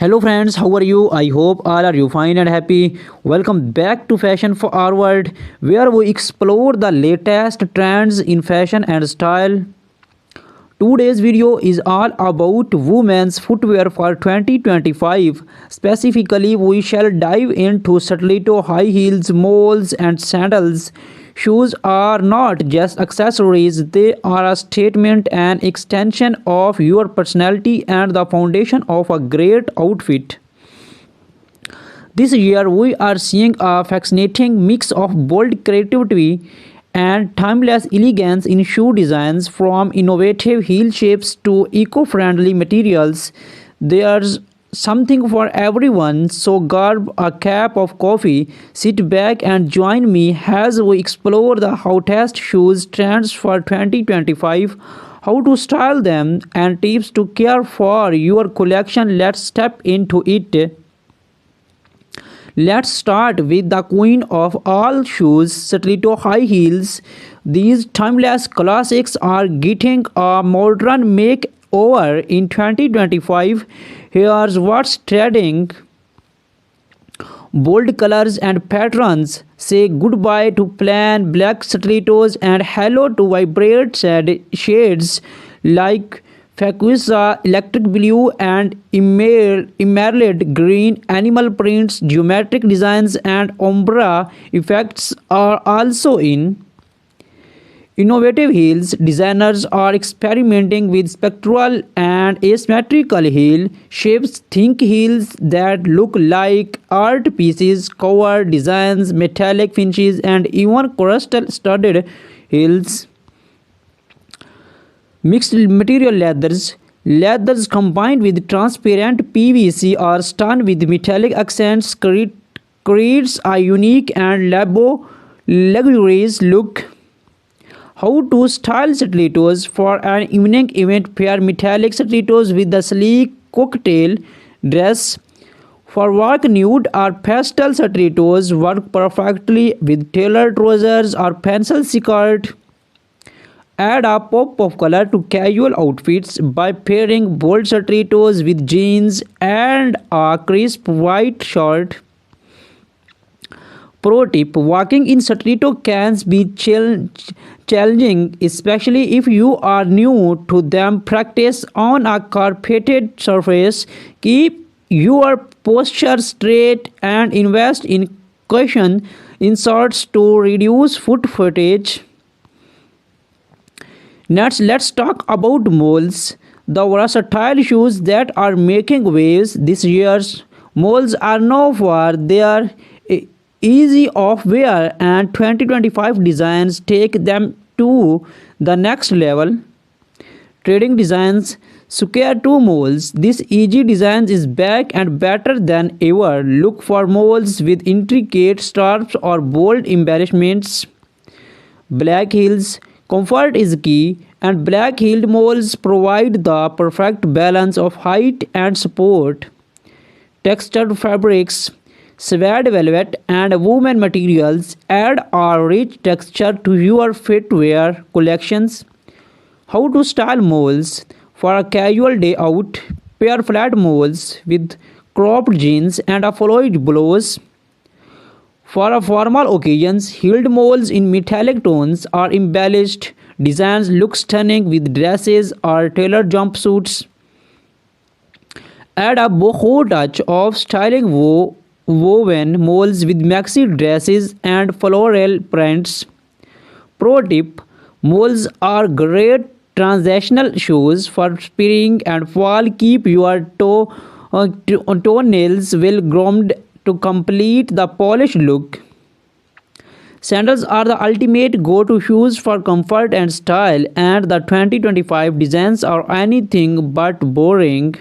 Hello friends, how are you? I hope all are you fine and happy. Welcome back to Fashion Forward, where we explore the latest trends in fashion and style. Today's video is all about women's footwear for 2025. Specifically, we shall dive into stiletto high heels, moles, and sandals. Shoes are not just accessories, they are a statement and extension of your personality and the foundation of a great outfit. This year, we are seeing a fascinating mix of bold creativity and timeless elegance in shoe designs, from innovative heel shapes to eco friendly materials. There's something for everyone, so grab a cup of coffee, sit back, and join me as we explore the hottest shoes trends for 2025, how to style them, and tips to care for your collection. Let's step into it. Let's start with the queen of all shoes, stiletto high heels. These timeless classics are getting a modern makeover in 2025. Here's what's trending. Bold colors and patterns. Say goodbye to plain black stilettos and hello to vibrant shades like Fuchsia, electric blue, and emerald green. Animal prints, geometric designs, and ombre effects are also in. Innovative heels. Designers are experimenting with spectral and asymmetrical heel shapes. Think heels that look like art pieces, cover designs, metallic finishes, and even crystal studded heels. Mixed material leathers. Leathers combined with transparent PVC or stone with metallic accents creates a unique and luxurious look. How to style stilettos for an evening event. Pair metallic stilettos with the sleek cocktail dress. For work, nude or pastel stilettos work perfectly with tailored trousers or pencil skirt. Add a pop of color to casual outfits by pairing bold stilettos with jeans and a crisp white shirt. Pro tip: walking in stiletto can be challenging, especially if you are new to them. Practice on a carpeted surface. Keep your posture straight and invest in cushion inserts to reduce foot footage. Next, let's talk about moles, the versatile shoes that are making waves this year. Moles are known for their easy of wear, and 2025 designs take them to the next level. Trading designs. Square 2 moles. This easy design is back and better than ever. Look for moles with intricate straps or bold embellishments. Black heels. Comfort is key, and black heeled moles provide the perfect balance of height and support. Textured fabrics, suede velvet, and woven materials add a rich texture to your footwear collections. How to style moles for a casual day out. Pair flat moles with cropped jeans and a floyd blouse. For a formal occasions, heeled moles in metallic tones or embellished designs look stunning with dresses or tailored jumpsuits. Add a boho touch of styling woven moles with maxi dresses and floral prints. Pro tip: moles are great transitional shoes for spring and fall. Keep your toenails well groomed to complete the polished look. Sandals are the ultimate go-to shoes for comfort and style, and the 2025 designs are anything but boring.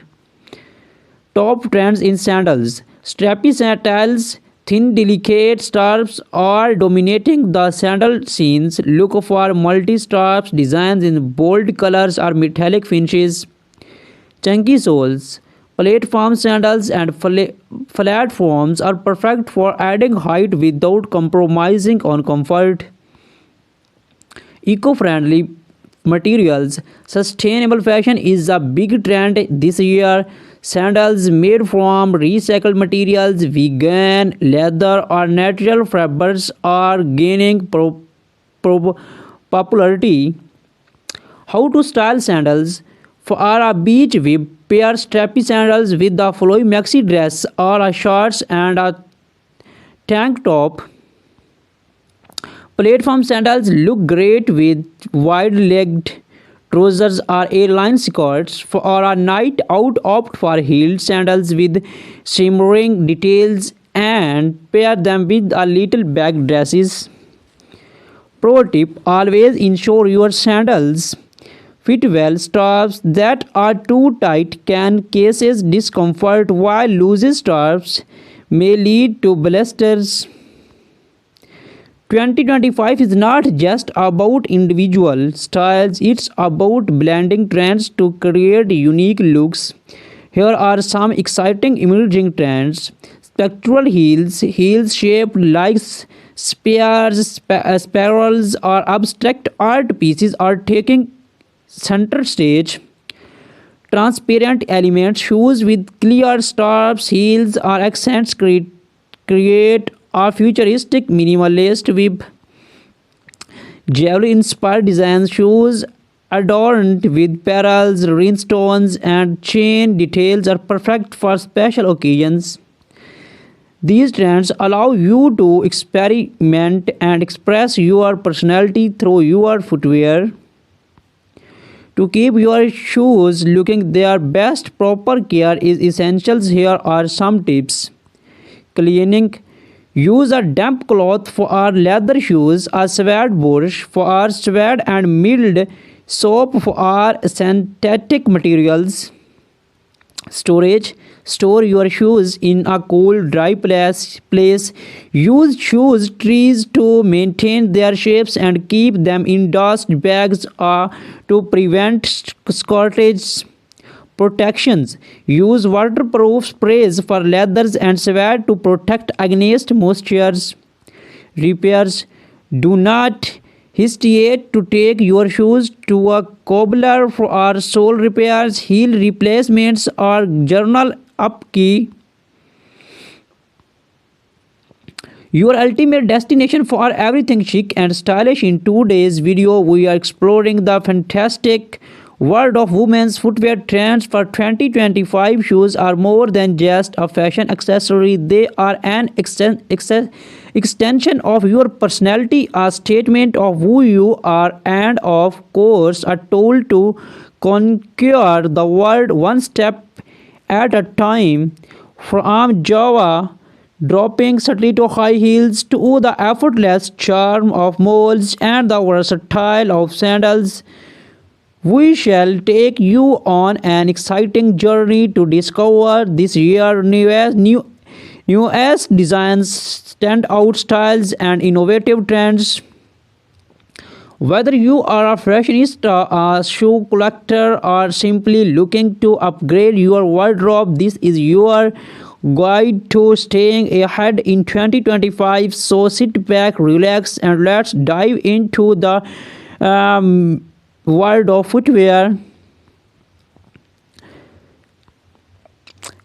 Top trends in sandals. Strappy sandals, thin delicate straps are dominating the sandal scenes. Look for multi-straps designs in bold colors or metallic finishes. Chunky soles. Platform sandals and platforms are perfect for adding height without compromising on comfort. Eco-friendly materials. Sustainable fashion is a big trend this year. Sandals made from recycled materials, vegan, leather, or natural fibers are gaining pro- popularity. How to style sandals? For a beach, we pair strappy sandals with a flowy maxi dress or a shorts and a tank top. Platform sandals look great with wide-legged trousers or A-line skirts. For a night out, opt for heeled sandals with shimmering details and pair them with a little bag dresses. Pro tip: always ensure your sandals fit well. Straps that are too tight can cause discomfort, while loose straps may lead to blisters. 2025 is not just about individual styles, it's about blending trends to create unique looks. Here are some exciting emerging trends. Spectral heels, heels shaped like spears, spirals, or abstract art pieces are taking center stage. Transparent elements, shoes with clear straps, heels, or accents create a futuristic minimalist with jewelry inspired designs. Shoes adorned with pearls, rhinestones, and chain details are perfect for special occasions. These trends allow you to experiment and express your personality through your footwear. To keep your shoes looking their best, proper care is essential. Here are some tips. Cleaning: use a damp cloth for our leather shoes, a suede brush for our suede, and mild soap for our synthetic materials. Storage: store your shoes in a cool, dry place. Use shoes trees to maintain their shapes and keep them in dust bags to prevent scorches. Protections: use waterproof sprays for leathers and suede to protect against moistures. Repairs: do not hesitate to take your shoes to a cobbler for our sole repairs, heel replacements, or journal upkeep. Your ultimate destination for everything chic and stylish. In today's video, we are exploring the fantastic world of women's footwear trends for 2025. Shoes are more than just a fashion accessory, they are an extension of your personality, a statement of who you are, and of course, a tool to conquer the world one step at a time. From Java dropping stiletto high heels to the effortless charm of moles and the versatile of sandals, we shall take you on an exciting journey to discover this year's newest designs, standout styles, and innovative trends. Whether you are a fashionista, a shoe collector, or simply looking to upgrade your wardrobe, this is your guide to staying ahead in 2025. So sit back, relax, and let's dive into the world of footwear.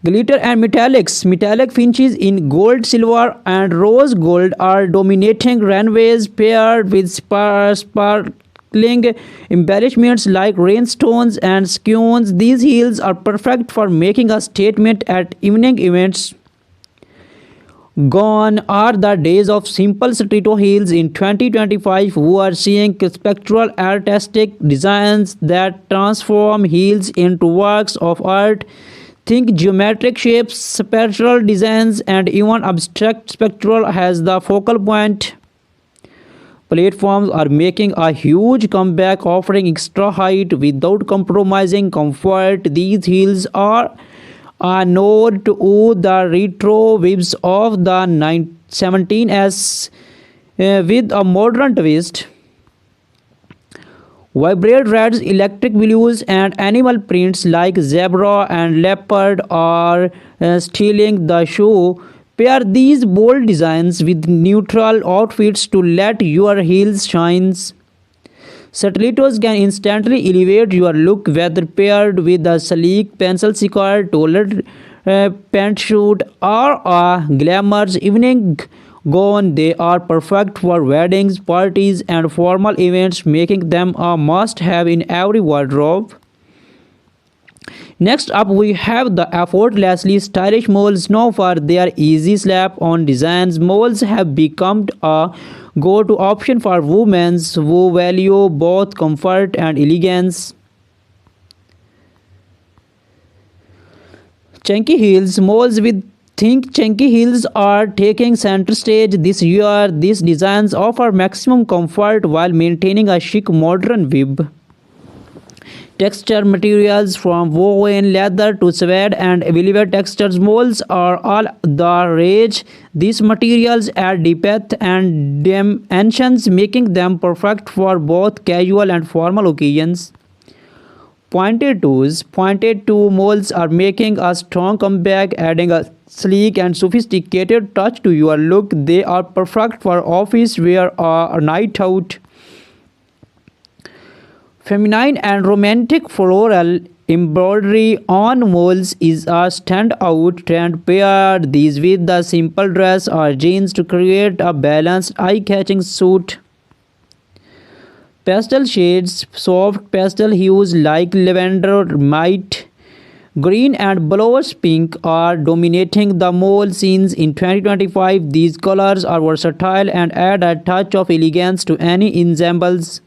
Glitter and metallics. Metallic finishes in gold, silver, and rose gold are dominating runways, paired with sparkling embellishments like rhinestones and skeins. These heels are perfect for making a statement at evening events. Gone are the days of simple stiletto heels. In 2025, we are seeing spectral artistic designs that transform heels into works of art. Think geometric shapes, spectral designs, and even abstract spectral has the focal point. Platforms are making a huge comeback, offering extra height without compromising comfort. These heels are a nod to the retro vibes of the 17s with a modern twist. Vibrant reds, electric blues, and animal prints like zebra and leopard are stealing the show. Pair these bold designs with neutral outfits to let your heels shine. Stilettos can instantly elevate your look, whether paired with a sleek pencil skirt, tailored pantsuit, or a glamorous evening gown. They are perfect for weddings, parties, and formal events, making them a must-have in every wardrobe. Next up, we have the effortlessly stylish moles. Known for their easy slap-on designs, moles have become a go-to option for women who value both comfort and elegance. Chunky heels, moles with think chunky heels are taking center stage this year. These designs offer maximum comfort while maintaining a chic modern vibe. Texture materials from woven leather to suede and velvet textures molds are all the rage. These materials add depth and dimensions, making them perfect for both casual and formal occasions. Pointed toe molds are making a strong comeback, adding a sleek and sophisticated touch to your look. They are perfect for office wear or a night out. Feminine and romantic floral embroidery on molds is a standout trend. Pair these with the simple dress or jeans to create a balanced, eye-catching suit. Pastel shades, soft pastel hues like lavender, might green, and bluish pink are dominating the mall scenes in 2025. These colors are versatile and add a touch of elegance to any ensembles.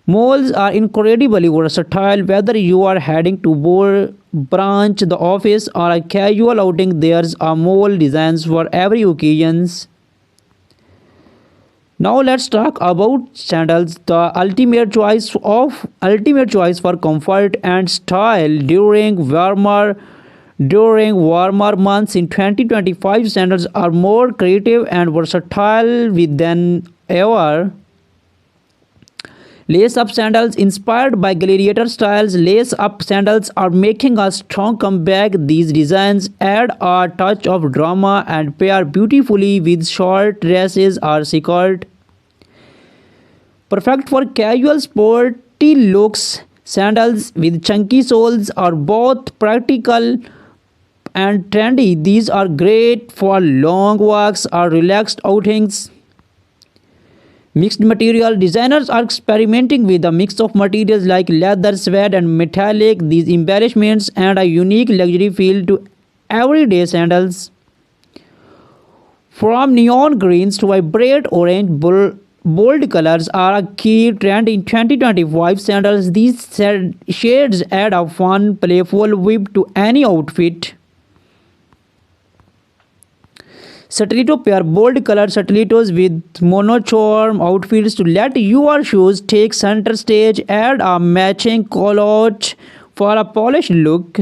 Malls are incredibly versatile. Whether you are heading to branch, the office, or a casual outing, there's a mall designs for every occasion. Now let's talk about sandals, the ultimate choice for comfort and style during warmer months in 2025. Sandals are more creative and versatile than ever. Lace up sandals inspired by gladiator styles. Lace up sandals are making a strong comeback. These designs add a touch of drama and pair beautifully with short dresses or skirt. Perfect for casual sporty looks, sandals with chunky soles are both practical and trendy. These are great for long walks or relaxed outings. Mixed material designers are experimenting with a mix of materials like leather, suede, and metallic. These embellishments add a unique luxury feel to everyday sandals. From neon greens to vibrant orange, bold colors are a key trend in 2025 sandals. These shades add a fun, playful vibe to any outfit. Stiletto pair bold colored stilettos with monochrome outfits to let your shoes take center stage. Add a matching collar for a polished look.